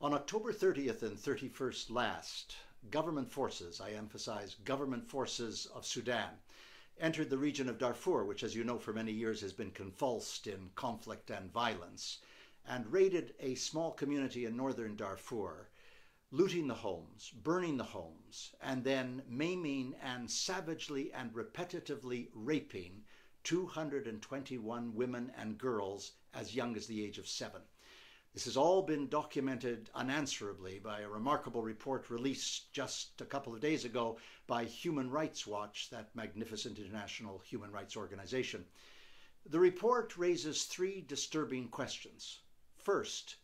On October 30th and 31st last, government forces, I emphasize government forces of Sudan, entered the region of Darfur, which as you know for many years has been convulsed in conflict and violence, and raided a small community in northern Darfur, looting the homes, burning the homes, and then maiming and savagely and repetitively raping 221 women and girls as young as the age of 7. This has all been documented unanswerably by a remarkable report released just a couple of days ago by Human Rights Watch, that magnificent international human rights organization. The report raises three disturbing questions. First,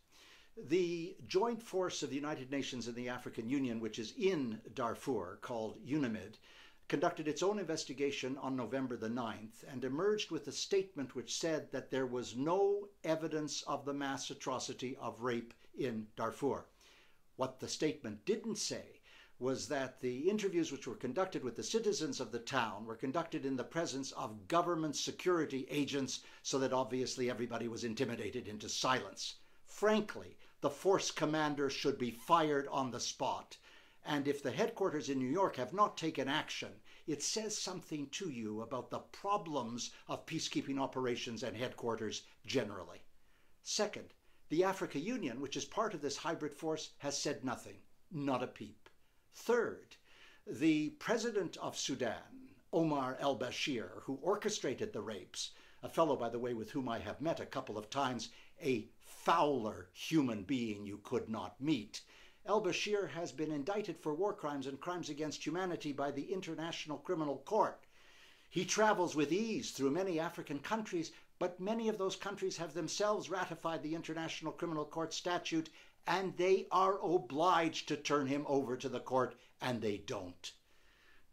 the joint force of the United Nations and the African Union, which is in Darfur, called UNAMID, conducted its own investigation on November the 9th and emerged with a statement which said that there was no evidence of the mass atrocity of rape in Darfur. What the statement didn't say was that the interviews which were conducted with the citizens of the town were conducted in the presence of government security agents, so that obviously everybody was intimidated into silence. Frankly, the force commander should be fired on the spot. And if the headquarters in New York have not taken action, it says something to you about the problems of peacekeeping operations and headquarters generally. Second, the African Union, which is part of this hybrid force, has said nothing, not a peep. Third, the president of Sudan, Omar El-Bashir, who orchestrated the rapes, a fellow, by the way, with whom I have met a couple of times, a fouler human being you could not meet, El-Bashir has been indicted for war crimes and crimes against humanity by the International Criminal Court. He travels with ease through many African countries, but many of those countries have themselves ratified the International Criminal Court statute, and they are obliged to turn him over to the court, and they don't.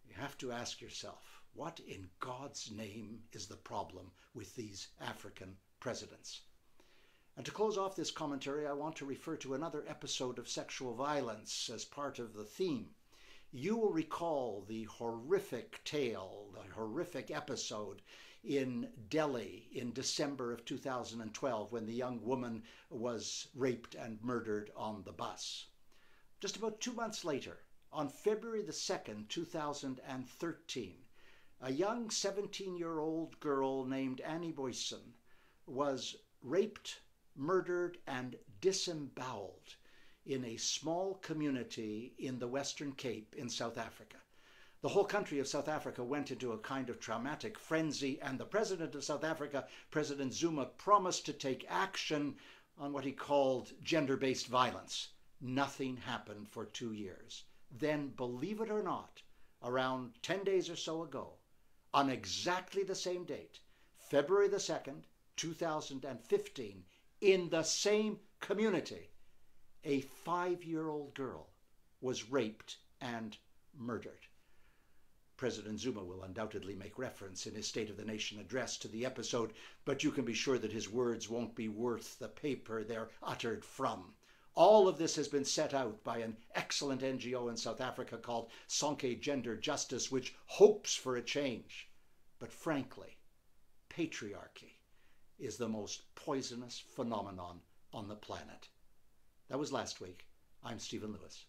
You have to ask yourself, what in God's name is the problem with these African presidents? And to close off this commentary, I want to refer to another episode of sexual violence as part of the theme. You will recall the horrific tale, the horrific episode in Delhi in December of 2012 when the young woman was raped and murdered on the bus. Just about 2 months later, on February the 2nd, 2013, a young 17-year-old girl named Annie Boyson was raped, murdered, and disemboweled in a small community in the Western Cape in South Africa. The whole country of South Africa went into a kind of traumatic frenzy, and the president of South Africa, President Zuma, promised to take action on what he called gender-based violence. Nothing happened for 2 years. Then, believe it or not, around 10 days or so ago, on exactly the same date, February the 2nd, 2015, in the same community, a 5-year-old girl was raped and murdered. President Zuma will undoubtedly make reference in his State of the Nation address to the episode, but you can be sure that his words won't be worth the paper they're uttered from. All of this has been set out by an excellent NGO in South Africa called Sonke Gender Justice, which hopes for a change. But frankly, patriarchy is the most poisonous phenomenon on the planet. That was last week. I'm Stephen Lewis.